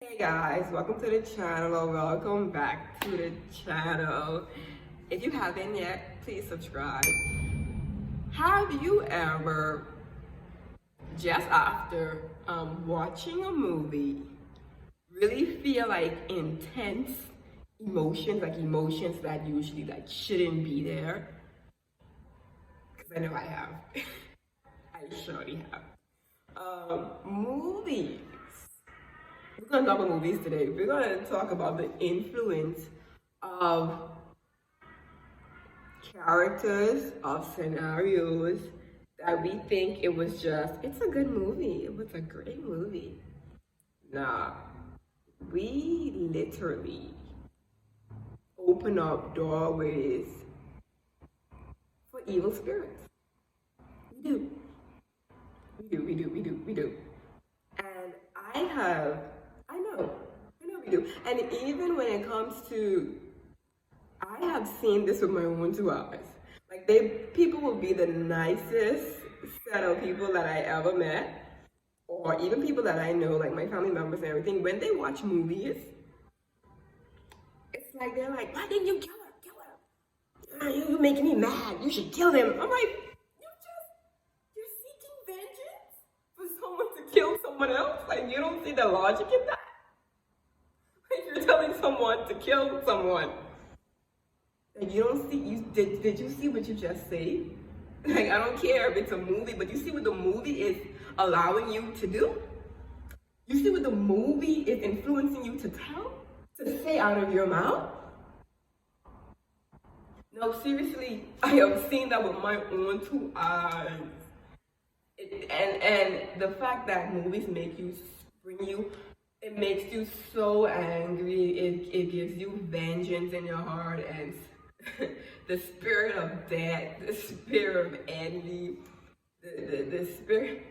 Hey guys, welcome to the channel or welcome back to the channel. If you haven't yet, please subscribe. Have you ever, just after watching a movie, really feel like intense emotions, like emotions that usually like shouldn't be there? Because I know I have. I surely have. Movies. We're gonna talk about movies today. We're gonna talk about the influence of characters, of scenarios that we think it's a good movie. It was a great movie. Nah, we literally open up doorways for evil spirits. We do. We do. And I know we do. And even when it comes to, I have seen this with my own two eyes. Like people will be the nicest set of people that I ever met, or even people that I know, like my family members and everything. When they watch movies, it's like they're like, "Why didn't you kill her? Kill her! You're making me mad. You should kill them." I'm like, you're seeking vengeance for someone to kill someone else. Like you don't see the logic in that. Like you're telling someone to kill someone. Like you don't see, did you see what you just said? Like I don't care if it's a movie, but you see what the movie is allowing you to do? You see what the movie is influencing you to say out of your mouth? No, seriously, I have seen that with my own two eyes. And the fact that movies it makes you so angry. It gives you vengeance in your heart and the spirit of death, the spirit of envy, the spirit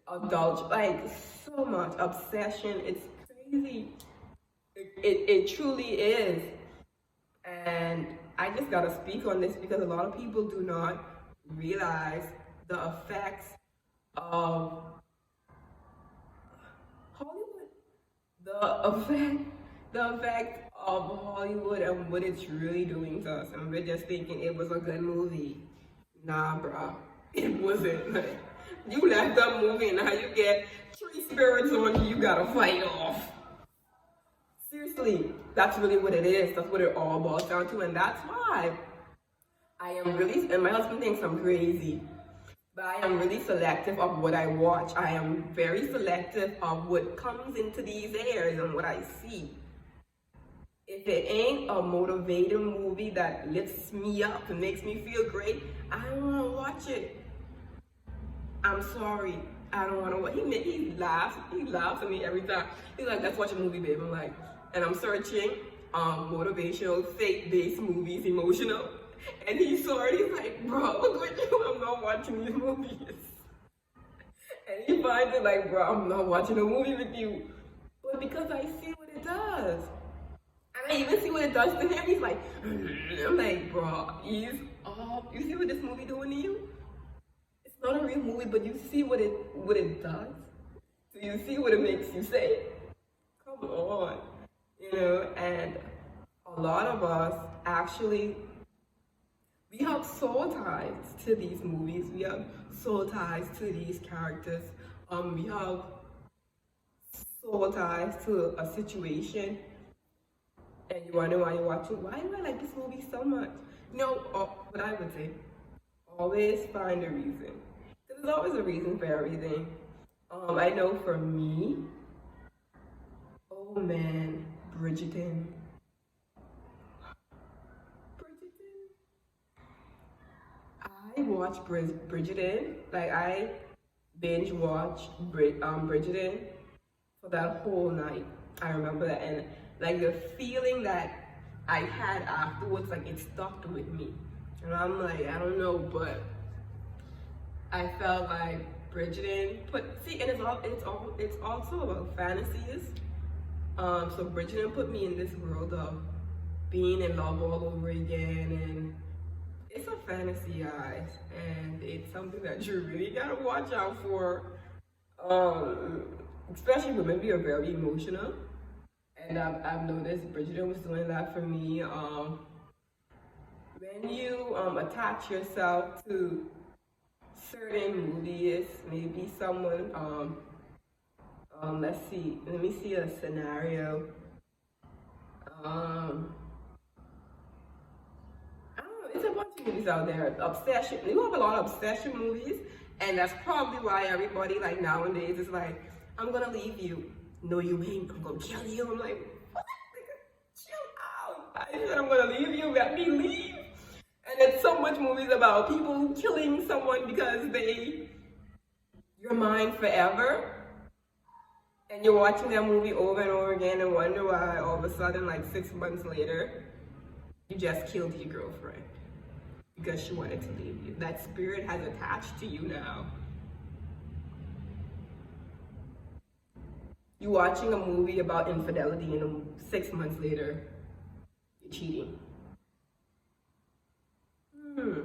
of adultery, like so much obsession. It's crazy. It truly is. And I just gotta speak on this because a lot of people do not realize the effects of Hollywood. The effect of Hollywood and what it's really doing to us. And we're just thinking it was a good movie. Nah, bro. It wasn't. Like, you left that movie and now you get three spirits on you gotta fight off. Seriously, that's really what it is. That's what it all boils down to. And that's why I am really, and my husband thinks I'm crazy, but I am really selective of what I watch. I am very selective of what comes into these airs and what I see. If it ain't a motivating movie that lifts me up and makes me feel great, I don't want to watch it. I'm sorry. I don't want to watch it. He laughs at me every time. He's like, let's watch a movie, babe. I'm like, and I'm searching motivational, faith-based movies, emotional. And he saw it, he's like, bro, look what you, I'm not watching these movies. And he finds it like, bro, I'm not watching a movie with you. But because I see what it does. And I even see what it does to him. He's like, I'm like, bro, you see what this movie doing to you? It's not a real movie, but you see what it does. So you see what it makes you say. Come on. You know, and a lot of us actually, we have soul ties to these movies. We have soul ties to these characters. We have soul ties to a situation. And you wonder why you're watching. Why do I like this movie so much? You know, what I would say, always find a reason. Because there's always a reason for everything. I know for me, oh man, Bridgerton. I watched Bridgerton, like I binge watched Bridgerton for that whole night. I remember that, and like the feeling that I had afterwards, like it stuck with me. And I'm like, I don't know, but I felt like Bridgerton and it's also about fantasies. So Bridgerton put me in this world of being in love all over again, and it's a fantasy, guys, and it's something that you really gotta watch out for. especially women, we are very emotional. And I've noticed Bridget was doing that for me. When you attach yourself to certain movies, maybe someone, let's see, let me see a scenario. I don't know, it's a bunch of movies out there. Obsession, you have a lot of obsession movies, and that's probably why everybody like nowadays is like, I'm gonna leave you. No, you ain't. I'm gonna kill you. I'm like, what? Nigga, chill out. I said I'm gonna leave you. Let me leave. And there's so much movies about people killing someone because you're mine forever. And you're watching that movie over and over again and wonder why all of a sudden, like 6 months later, you just killed your girlfriend because she wanted to leave you. That spirit has attached to you now. You're watching a movie about infidelity and 6 months later, you're cheating. Okay.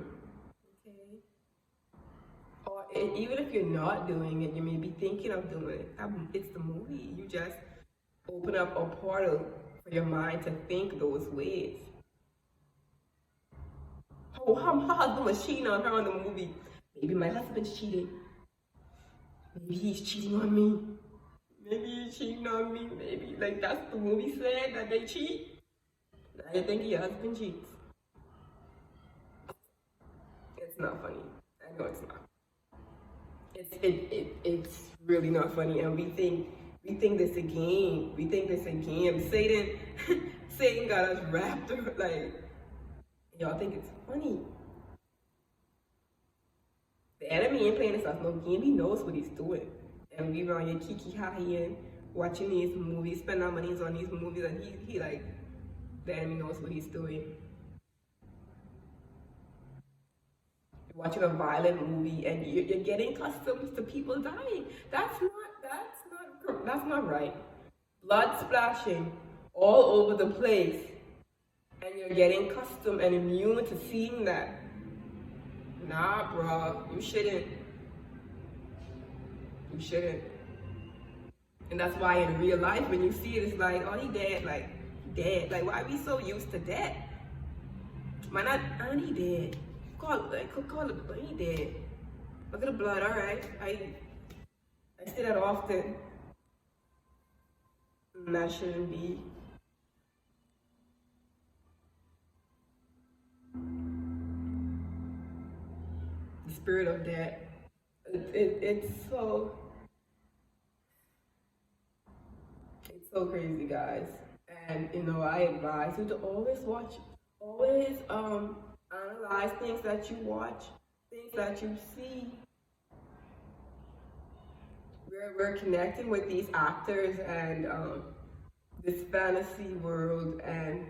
Or even if you're not doing it, you may be thinking of doing it. It's the movie. You just open up a portal for your mind to think those ways. Oh, her husband was cheating on her in the movie. Maybe my husband's cheating. Maybe he's cheating on me. Maybe he's cheating on me. Maybe, like, that's the movie said that they cheat. Now you think your husband cheats. It's not funny. I know it's not. It's really not funny, and we think this a game. We think this a game. Satan got us wrapped up like, y'all think it's funny. The enemy ain't playing us no game. He knows what he's doing, and we around here kiki and watching these movies, spend our money on these movies, and he like, the enemy knows what he's doing. Watching a violent movie and you're getting accustomed to people dying. That's not right. Blood splashing all over the place, and you're getting accustomed and immune to seeing that. Nah, bro, you shouldn't. You shouldn't. And that's why in real life, when you see it, it's like, oh, he dead, like, dead. Like, why are we so used to death? Why not, oh, he dead. Call it, but he dead. Look at the blood, all right. I say that often. And that shouldn't be. The spirit of death. It's so crazy, guys. And I advise you to always analyze things that you watch, things that you see. We're connecting with these actors and this fantasy world and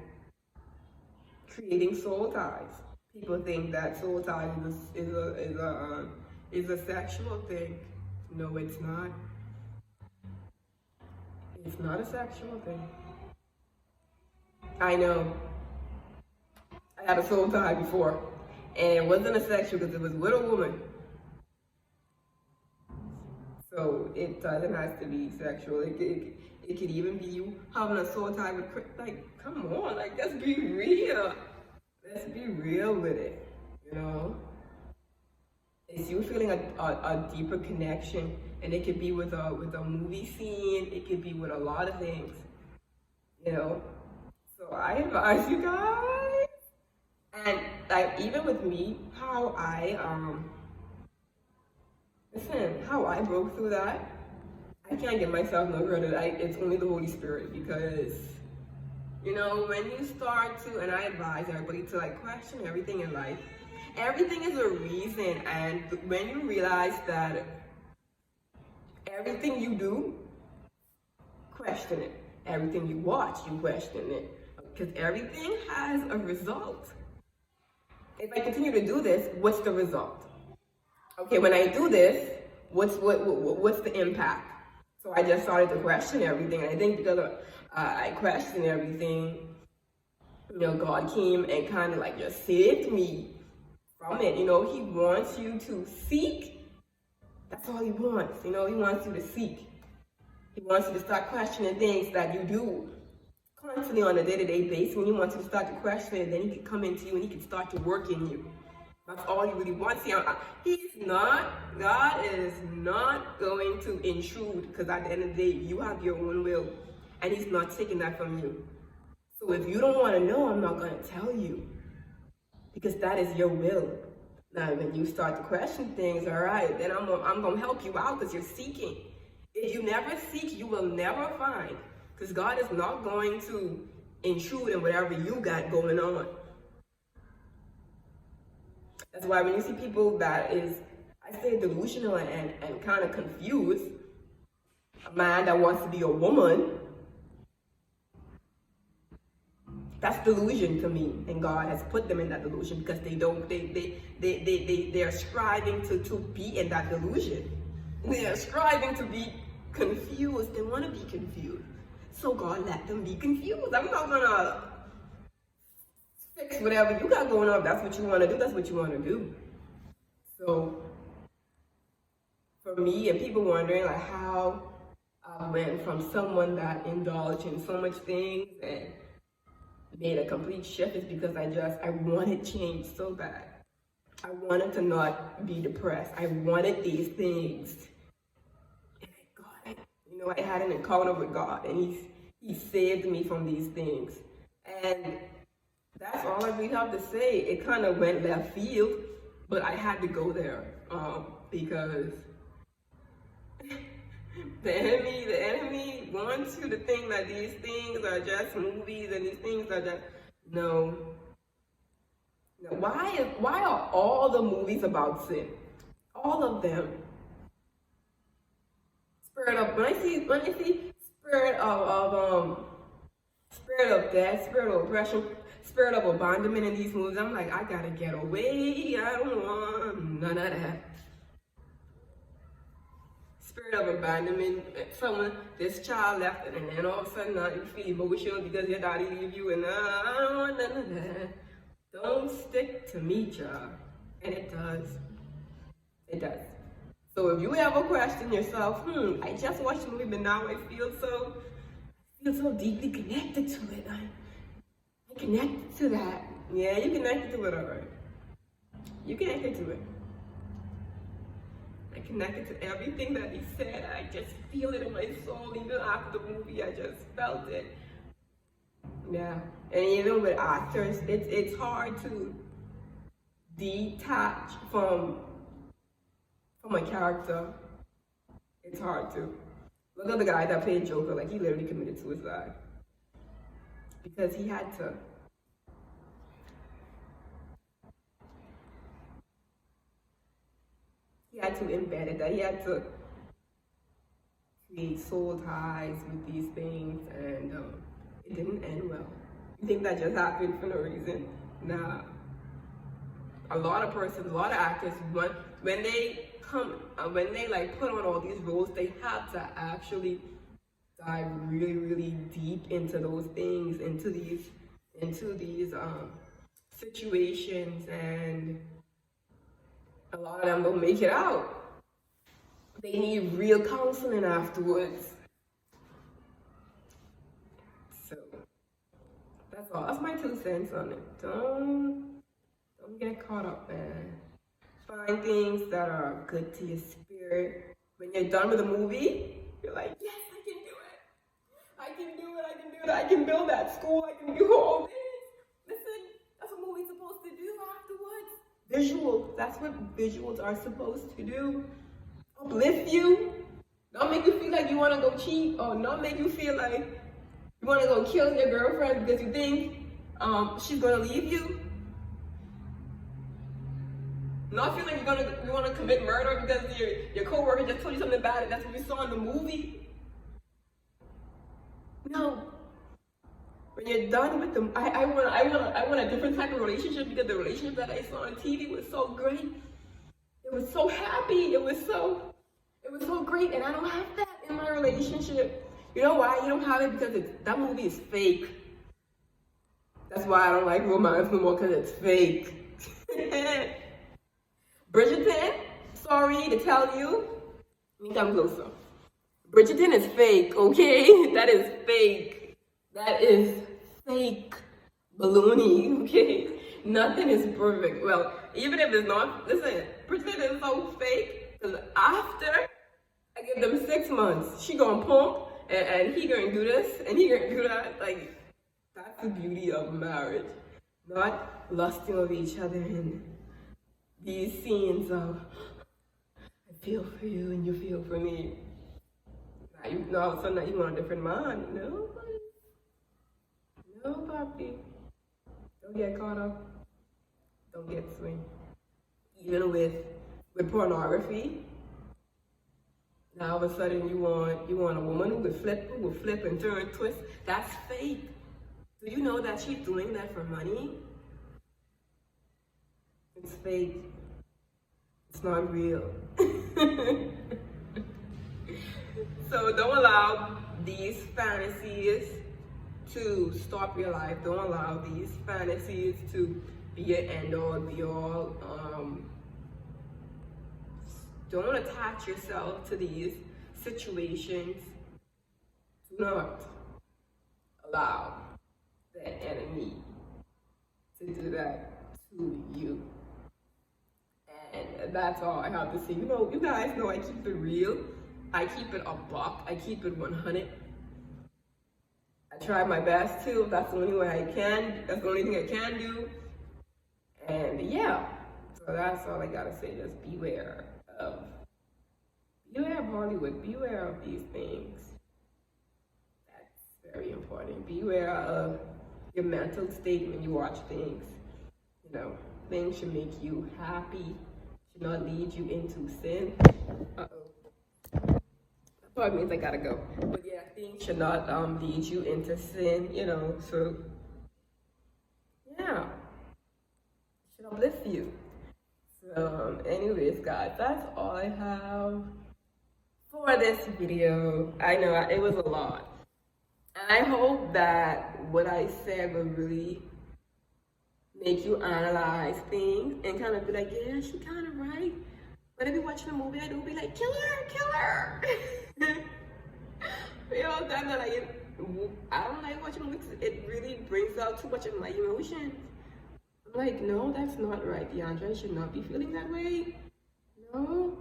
creating soul ties. People think that soul ties is a sexual thing. No, it's not. It's not a sexual thing. I know. I had a soul tie before, and it wasn't a sexual because it was with a woman. So it doesn't have to be sexual. It could even be you having a soul tie with, like, come on, like, let's be real. Let's be real with it, It's you feeling a deeper connection, and it could be with a movie scene. It could be with a lot of things, So I advise you guys, and like even with me, how I broke through that. I can't give myself no credit. It's only the Holy Spirit, because when you start to, and I advise everybody to like question everything in life. Everything is a reason, and when you realize that everything you do, question it. Everything you watch, you question it, because everything has a result. If I continue to do this, what's the result? Okay, when I do this, what's the impact? So I just started to question everything. And I think because I questioned everything, God came and kind of like just saved me from it. He wants you to seek. That's all he wants. He wants you to seek. He wants you to start questioning things that you do constantly on a day-to-day basis. When he wants you to start to question it, then he can come into you and he can start to work in you. That's all he really wants. See, God is not going to intrude, because at the end of the day, you have your own will, and he's not taking that from you. So if you don't want to know, I'm not going to tell you, because that is your will. Now, when you start to question things, all right, then I'm going to help you out, because you're seeking. If you never seek, you will never find, because God is not going to intrude in whatever you got going on. That's why when you see people that is, I say, delusional and kind of confused, a man that wants to be a woman, that's delusion to me. And God has put them in that delusion because they're striving to be in that delusion. They're striving to be confused. They want to be confused. So God let them be confused. I'm not gonna fix whatever you got going on. That's what you want to do. That's what you want to do. So for me, and people wondering like how I went from someone that indulged in so much things and made a complete shift, is because I wanted change so bad. I wanted to not be depressed. I wanted these things. And I got it. You know, I had an encounter with God, and he saved me from these things. And that's all I really have to say. It kind of went left field, but I had to go there because the enemy wants you to think that these things are just movies and these things are just, no. Why are all the movies about sin? All of them. When I see spirit of death, spirit of oppression, spirit of abandonment in these movies, I'm like, I gotta get away. I don't want none of that. Spirit of abandonment, this child left, and then all of a sudden now you feel emotional because your daddy leave you, and I don't want none of that. Don't stick to me, child. And it does. It does. So if you ever question yourself, I just watched the movie, but now I feel so deeply connected to it. I connected to that. Yeah, you connected to it, all right. You connected to it. I connected to everything that he said. I just feel it in my soul. Even after the movie, I just felt it. Yeah. And even with actors, it's hard to detach from a character. It's hard to. Look at the guy that played Joker, like he literally committed suicide. Because he had to. He had to embed it, that he had to create soul ties with these things, and it didn't end well. You think that just happened for no reason? Nah. A lot of actors, when they like put on all these roles, they have to actually dive really, really deep into those things, into these situations, and a lot of them don't make it out. They need real counseling afterwards. So that's all. That's my 2 cents on it. Don't get caught up, man. Find things that are good to your spirit. When you're done with a movie, you're like, yes, I can do it. I can do it. I can do it. I can build that school. I can do all this. Listen, that's what movies supposed to do afterwards. Visuals. That's what visuals are supposed to do. Uplift you. Not make you feel like you want to go cheat, or not make you feel like you want to go kill your girlfriend because you think she's going to leave you. Not feel like you want to commit murder because your coworker just told you something bad and that's what we saw in the movie. No. When you're done with them, I want a different type of relationship, because the relationship that I saw on TV was so great. It was so happy. It was so great, and I don't have that in my relationship. You know why you don't have it? Because that movie is fake. That's why I don't like romance no more, because it's fake. Bridgerton, sorry to tell you. Let me come closer. Bridgerton is fake, okay? That is fake. That is fake baloney, okay? Nothing is perfect. Well, even if it's not, listen, Bridgerton is so fake because after I give them 6 months, she gonna pump and he gonna do this and he gonna do that. Like, that's the beauty of marriage. Not lusting over each other in these scenes of I feel for you and you feel for me. Now all of a sudden you want a different man. No, no, papi. Don't get caught up. Don't get swing. Even with pornography. Now all of a sudden you want a woman who would flip and turn, twist. That's fake. Do you know that she's doing that for money? It's fake. It's not real. So don't allow these fantasies to stop your life. Don't allow these fantasies to be your end all, be all. Don't attach yourself to these situations. Do not allow the enemy to do that to you. And that's all I have to say. You know, you guys know I keep it real. I keep it a buck. I keep it 100. I try my best to. That's the only way I can. That's the only thing I can do. And yeah, so that's all I gotta say. Just beware of Hollywood. Beware of these things. That's very important. Beware of your mental state when you watch things. You know, things should make you happy. Should not lead you into sin. That means I gotta go. But yeah, things should not lead you into sin, you know, so yeah. It should uplift you. So anyways guys, that's all I have for this video. I know it was a lot. And I hope that what I said will really make you analyze things and kind of be like, yeah, she kind of right. When I be watching a movie, I don't be like, kill her. You know, that I don't like watching movies. It really brings out too much of my emotions. I'm like, no, that's not right, DeAndre. I should not be feeling that way. No.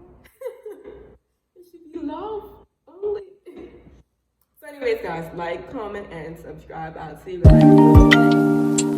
It should be love only. So anyways, guys, like, comment, and subscribe. I'll see you guys next time.